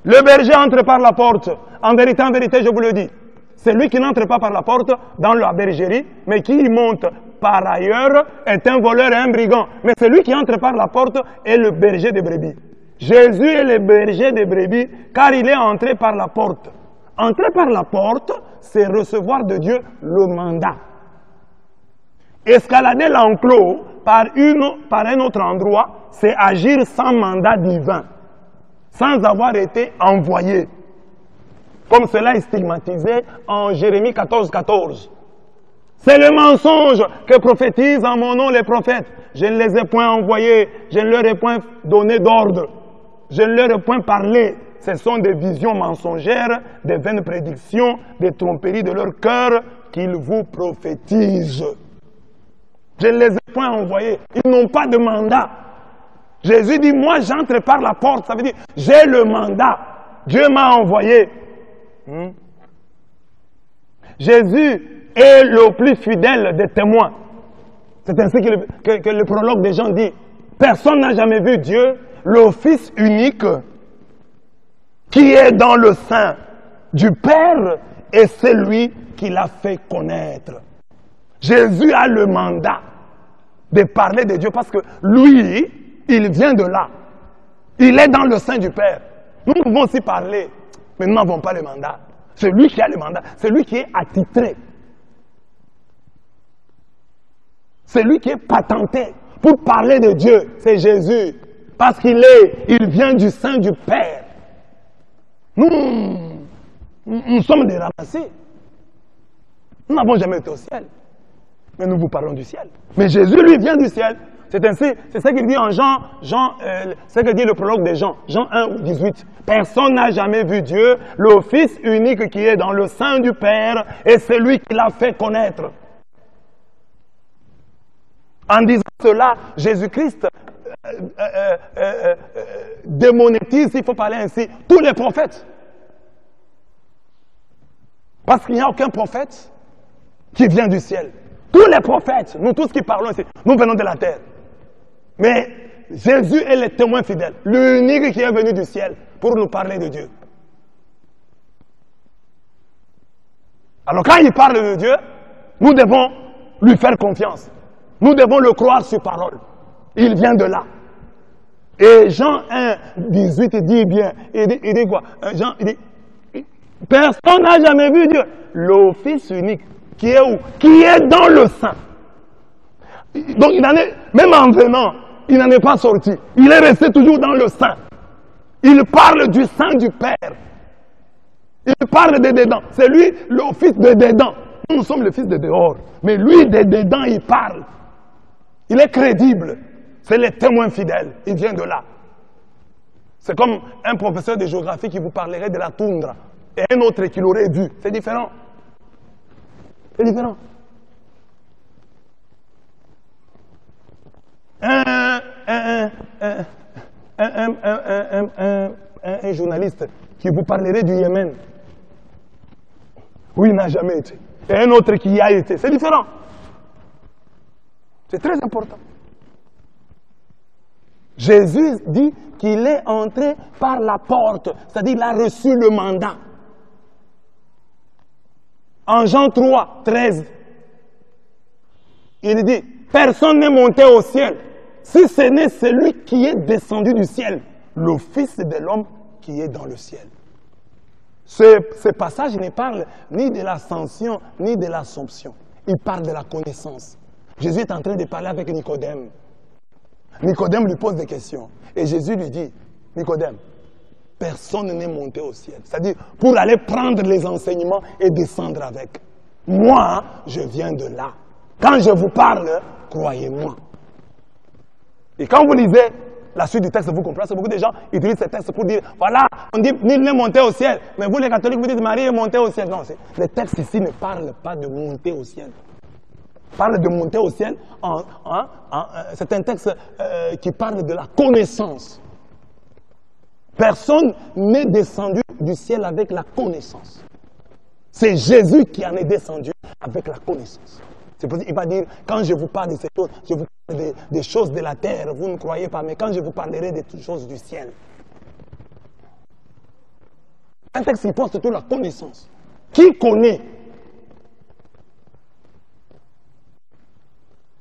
Le berger entre par la porte. En vérité, je vous le dis. Celui qui n'entre pas par la porte dans la bergerie, mais qui y monte par ailleurs, est un voleur et un brigand. Mais celui qui entre par la porte est le berger des brebis. Jésus est le berger des brebis, car il est entré par la porte. Entrer par la porte, c'est recevoir de Dieu le mandat. Escalader l'enclos par un autre endroit, c'est agir sans mandat divin, sans avoir été envoyé. Comme cela est stigmatisé en Jérémie 14, 14. C'est le mensonge que prophétisent en mon nom les prophètes. Je ne les ai point envoyés, je ne leur ai point donné d'ordre, je ne leur ai point parlé. Ce sont des visions mensongères, des vaines prédictions, des tromperies de leur cœur qu'ils vous prophétisent. Je ne les ai point envoyés. Ils n'ont pas de mandat. Jésus dit, moi j'entre par la porte. Ça veut dire, j'ai le mandat. Dieu m'a envoyé. Jésus est le plus fidèle des témoins. C'est ainsi que le prologue des gens dit, personne n'a jamais vu Dieu, le Fils unique, qui est dans le sein du Père, et c'est lui qui l'a fait connaître. Jésus a le mandat de parler de Dieu parce que lui, il vient de là. Il est dans le sein du Père. Nous pouvons aussi parler, mais nous n'avons pas le mandat. C'est lui qui a le mandat, c'est lui qui est attitré. C'est lui qui est patenté pour parler de Dieu, c'est Jésus. Parce qu'il vient du sein du Père. Nous sommes des ramassés. Nous n'avons jamais été au ciel. Mais nous vous parlons du ciel. Mais Jésus, lui, vient du ciel. C'est ainsi, c'est ce qu'il dit en ce que dit le prologue de Jean 1, 18. Personne n'a jamais vu Dieu, le Fils unique qui est dans le sein du Père, et c'est lui qui l'a fait connaître. En disant cela, Jésus-Christ démonétise, s'il faut parler ainsi, tous les prophètes. Parce qu'il n'y a aucun prophète qui vient du ciel. Tous les prophètes, nous tous qui parlons ici, nous venons de la terre. Mais Jésus est le témoin fidèle, l'unique qui est venu du ciel pour nous parler de Dieu. Alors quand il parle de Dieu, nous devons lui faire confiance. Nous devons le croire sur parole. Il vient de là. Et Jean 1, 18, il dit bien, il dit quoi? Jean, il dit, personne n'a jamais vu Dieu. Le Fils unique, qui est où? Qui est dans le sein. Donc, même en venant, il n'en est pas sorti. Il est resté toujours dans le sein. Il parle du sein du Père. Il parle de dedans. C'est lui le fils de dedans. Nous sommes le fils de dehors. Mais lui, de dedans, il parle. Il est crédible. C'est le témoin fidèle. Il vient de là. C'est comme un professeur de géographie qui vous parlerait de la toundra. Et un autre qui l'aurait vu. C'est différent. C'est différent. Un journaliste qui vous parlerait du Yémen, où il n'a jamais été, et un autre qui y a été, c'est différent. C'est très important. Jésus dit qu'il est entré par la porte, c'est-à-dire qu'il a reçu le mandat. En Jean 3, 13, il dit, personne n'est monté au ciel, si ce n'est celui qui est descendu du ciel, le Fils de l'homme qui est dans le ciel. Ce passage ne parle ni de l'ascension, ni de l'assomption. Il parle de la connaissance. Jésus est en train de parler avec Nicodème. Nicodème lui pose des questions. Et Jésus lui dit, Nicodème, personne n'est monté au ciel. C'est-à-dire, pour aller prendre les enseignements et descendre avec. Moi, je viens de là. Quand je vous parle, croyez-moi. Et quand vous lisez la suite du texte, vous comprenez, beaucoup de gens utilisent ce texte pour dire, voilà, on dit, nul n'est monté au ciel. Mais vous, les catholiques, vous dites, Marie est montée au ciel. Non, le texte ici ne parle pas de monter au ciel. Il parle de monter au ciel, c'est un texte qui parle de la connaissance. Personne n'est descendu du ciel avec la connaissance. C'est Jésus qui en est descendu avec la connaissance. C'est pour ça qu'il va dire, quand je vous parle de ces choses, je vous parle des choses de la terre, vous ne croyez pas, mais quand je vous parlerai des choses du ciel. Un texte qui porte sur la connaissance. Qui connaît?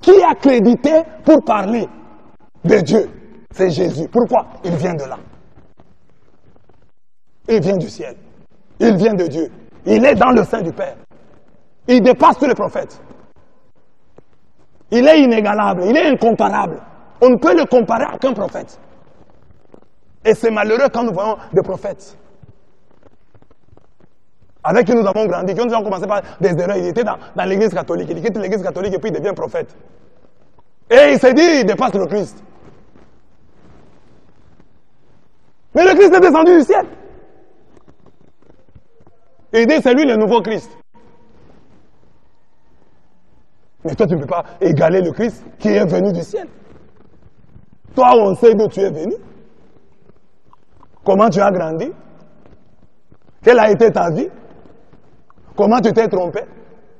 Qui est accrédité pour parler de Dieu? C'est Jésus. Pourquoi? Il vient de là. Il vient du ciel. Il vient de Dieu. Il est dans le sein du Père. Il dépasse tous les prophètes. Il est inégalable. Il est incomparable. On ne peut le comparer à aucun prophète. Et c'est malheureux quand nous voyons des prophètes avec qui nous avons grandi, qui ont commencé par des erreurs. Il était dans l'église catholique. Il quitte l'église catholique et puis il devient prophète. Et il s'est dit, il dépasse le Christ. Mais le Christ est descendu du ciel. Et il dit, c'est lui le nouveau Christ. Mais toi, tu ne peux pas égaler le Christ qui est venu du ciel. Toi, on sait d'où tu es venu. Comment tu as grandi. Quelle a été ta vie. Comment tu t'es trompé.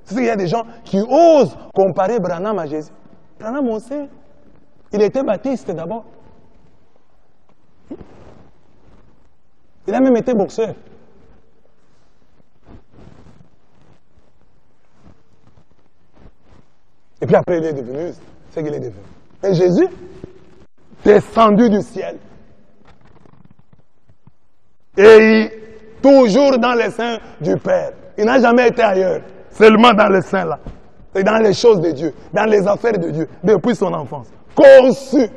C'est qu'il y a des gens qui osent comparer Branham à Jésus. Branham, on sait, il était baptiste d'abord. Il a même été boxeur. Et puis après, il est devenu ce qu'il est devenu. Et Jésus, descendu du ciel. Et toujours dans les seins du Père. Il n'a jamais été ailleurs. Seulement dans les seins là. C'est dans les choses de Dieu, dans les affaires de Dieu, depuis son enfance. Conçu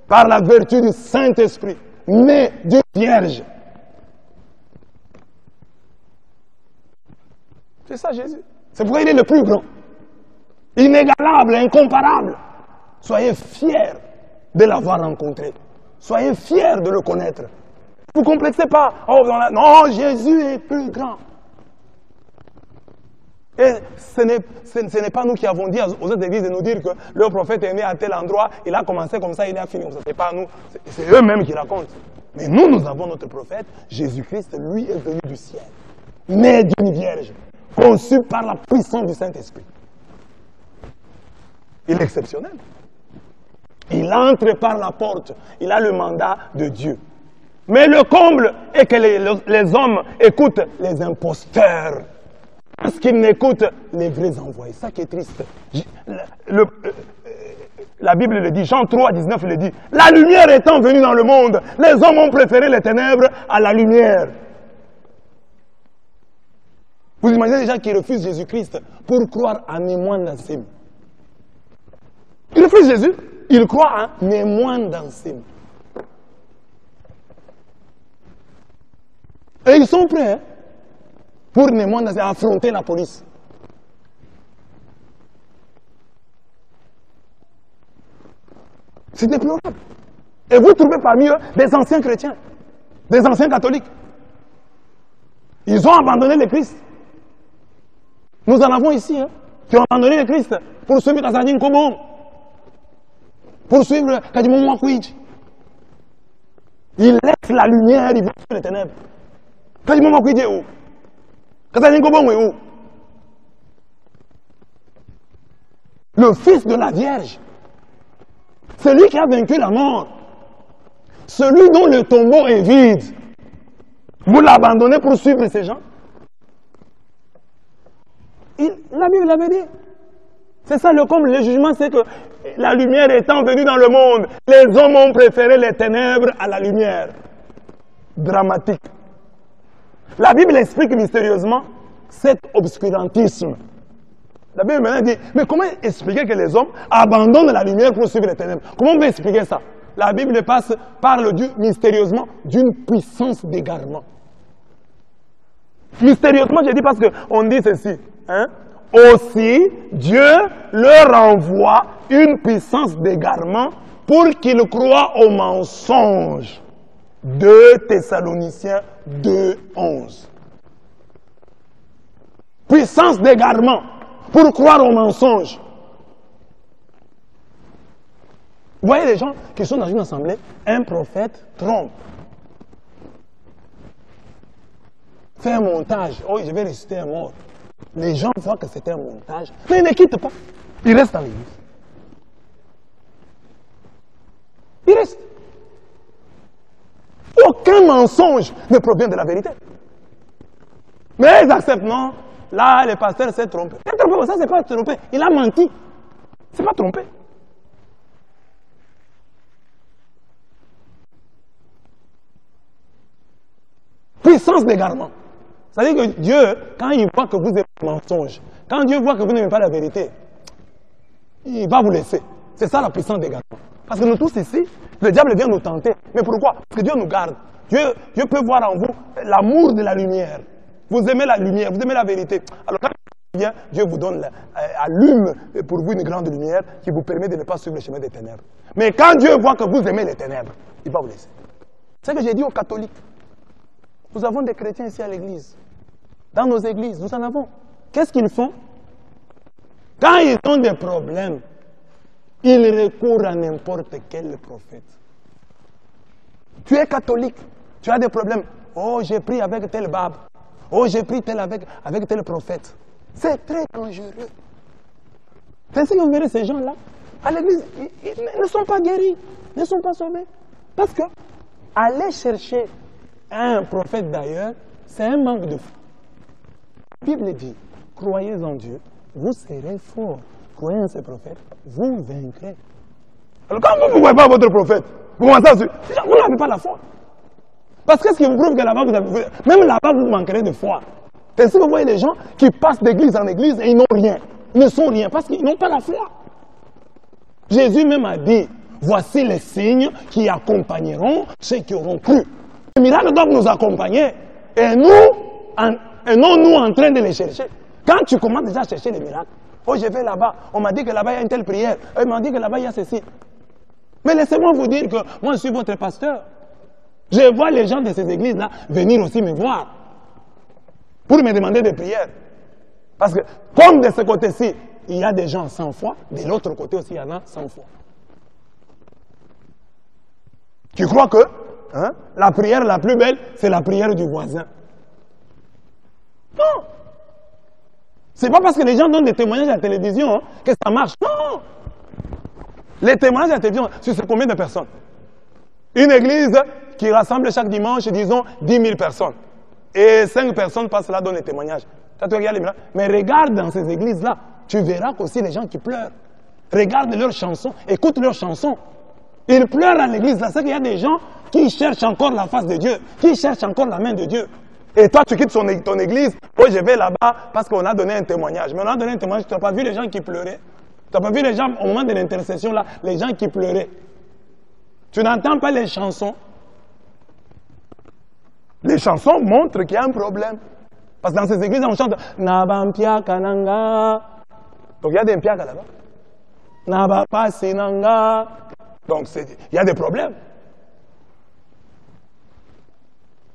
par la vertu du Saint-Esprit, né d'une vierge. C'est ça Jésus. C'est pourquoi il est le plus grand. Inégalable, incomparable. Soyez fiers de l'avoir rencontré. Soyez fiers de le connaître. Ne vous complexez pas. Oh, non, Jésus est plus grand. Et ce n'est pas nous qui avons dit aux autres églises de nous dire que le prophète est né à tel endroit, il a commencé comme ça, il a fini comme ça. Ce n'est pas nous, c'est eux-mêmes qui racontent. Mais nous avons notre prophète, Jésus-Christ, lui est venu du ciel, né d'une vierge, conçu par la puissance du Saint-Esprit. Il est exceptionnel. Il entre par la porte, il a le mandat de Dieu. Mais le comble est que les hommes écoutent les imposteurs. Parce qu'ils n'écoutent les vrais envoyés. C'est ça qui est triste. La Bible le dit, Jean 3, 19 le dit. La lumière étant venue dans le monde, les hommes ont préféré les ténèbres à la lumière. Vous imaginez des gens qui refusent Jésus-Christ pour croire à Némoine d'Ancim. Ils refusent Jésus, ils croient à Némoine d'Ancim. Et ils sont prêts, hein, pour Némoine d'Ancim à affronter la police. C'est déplorable. Et vous trouvez parmi eux des anciens chrétiens, des anciens catholiques. Ils ont abandonné le Christ. Nous en avons ici, hein, qui ont abandonné le Christ pour suivre Kazadine Kobon, pour suivre Kadimon Mwakwij. Ils laissent la lumière, ils vont sur les ténèbres. Kadimon Mwakwij est où? Kazadine Kobon est où? Le fils de la Vierge, celui qui a vaincu la mort, celui dont le tombeau est vide, vous l'abandonnez pour suivre ces gens? La Bible l'avait dit. C'est ça le comble. Le jugement, c'est que la lumière étant venue dans le monde, les hommes ont préféré les ténèbres à la lumière. Dramatique. La Bible explique mystérieusement cet obscurantisme. La Bible maintenant dit, mais comment expliquer que les hommes abandonnent la lumière pour suivre les ténèbres? Comment on peut expliquer ça? La Bible parle mystérieusement d'une puissance d'égarement. Mystérieusement, je dis parce qu'on dit ceci. Hein? Aussi, Dieu leur envoie une puissance d'égarement pour qu'ils croient au mensonge. 2 Thessaloniciens 2:11. Puissance d'égarement pour croire au mensonge. Vous voyez les gens qui sont dans une assemblée, un prophète trompe. Fait un montage. Oh, je vais ressusciter un mort. Les gens voient que c'était un montage, mais ils ne quittent pas. Ils restent dans l'église. Ils restent. Aucun mensonge ne provient de la vérité. Mais ils acceptent, non. Là, le pasteur s'est trompé. Il s'est trompé, ça, c'est pas trompé. Il a menti. C'est pas trompé. Puissance d'égarement. C'est-à-dire que Dieu, quand il voit que vous êtes mensonge, quand Dieu voit que vous n'aimez pas la vérité, il va vous laisser. C'est ça la puissance d'égarement. Parce que nous tous ici, le diable vient nous tenter. Mais pourquoi? Parce que Dieu nous garde. Dieu peut voir en vous l'amour de la lumière. Vous aimez la lumière, vous aimez la vérité. Alors quand vient, Dieu vous donne, allume pour vous une grande lumière qui vous permet de ne pas suivre le chemin des ténèbres. Mais quand Dieu voit que vous aimez les ténèbres, il va vous laisser. C'est ce que j'ai dit aux catholiques. Nous avons des chrétiens ici à l'église. Dans nos églises, nous en avons. Qu'est-ce qu'ils font? Quand ils ont des problèmes, ils recourent à n'importe quel prophète. Tu es catholique, tu as des problèmes. Oh, j'ai pris avec tel babe. Oh, j'ai pris avec tel prophète. C'est très dangereux. C'est ce que vous verrez ces gens-là. À l'église, ils ne sont pas guéris, ne sont pas sauvés. Parce que aller chercher un prophète d'ailleurs, c'est un manque de foi. La Bible dit, croyez en Dieu, vous serez forts. Croyez en ces prophètes, vous vaincrez. Alors quand vous ne croyez pas votre prophète, vous commencez à vous n'avez pas la foi. Parce que ce qui vous prouve que là-bas, même là-bas, vous manquerez de foi. C'est ce que vous voyez les gens qui passent d'église en église et ils n'ont rien. Ils ne sont rien parce qu'ils n'ont pas la foi. Jésus même a dit, voici les signes qui accompagneront ceux qui auront cru. Les miracles doivent nous accompagner et non nous en train de les chercher. Quand tu commences déjà à chercher les miracles, oh je vais là-bas, on m'a dit que là-bas il y a une telle prière, on m'a dit que là-bas il y a ceci. Mais laissez-moi vous dire que moi je suis votre pasteur. Je vois les gens de ces églises-là venir aussi me voir pour me demander des prières. Parce que comme de ce côté-ci, il y a des gens sans foi, de l'autre côté aussi il y en a sans foi. Tu crois que la prière la plus belle, c'est la prière du voisin? Non. C'est pas parce que les gens donnent des témoignages à la télévision que ça marche. Non. Les témoignages à la télévision, c'est combien de personnes? Une église qui rassemble chaque dimanche, disons, 10 000 personnes. Et 5 personnes passent là, donnent des témoignages. Tu regardes les miracles. Mais regarde dans ces églises-là, tu verras qu'aussi les gens qui pleurent. Regarde leurs chansons, écoute leurs chansons. Ils pleurent à l'église. C'est qu'il y a des gens qui cherchent encore la face de Dieu, qui cherchent encore la main de Dieu. Et toi, tu quittes ton église, oh, je vais là-bas parce qu'on a donné un témoignage. Mais on a donné un témoignage, tu n'as pas vu les gens qui pleuraient. Tu n'as pas vu les gens, au moment de l'intercession, là, les gens qui pleuraient. Tu n'entends pas les chansons. Les chansons montrent qu'il y a un problème. Parce que dans ces églises, on chante Nabampia Kananga. Donc il y a des mpiaka là-bas. Nabapa Sinanga. Donc il y a des problèmes.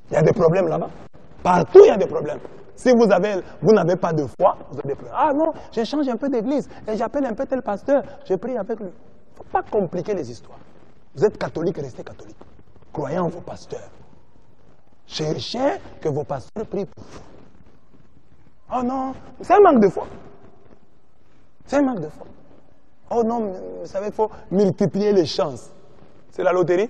Il y a des problèmes là-bas. Partout, il y a des problèmes. Si vous n'avez pas de foi, vous avez des problèmes. Ah non, je change un peu d'église et j'appelle un peu tel pasteur, je prie avec lui. Il ne faut pas compliquer les histoires. Vous êtes catholique, restez catholique. Croyez en vos pasteurs. Cherchez que vos pasteurs prient pour vous. Oh non, c'est un manque de foi. C'est un manque de foi. Oh non, vous savez, il faut multiplier les chances. C'est la loterie.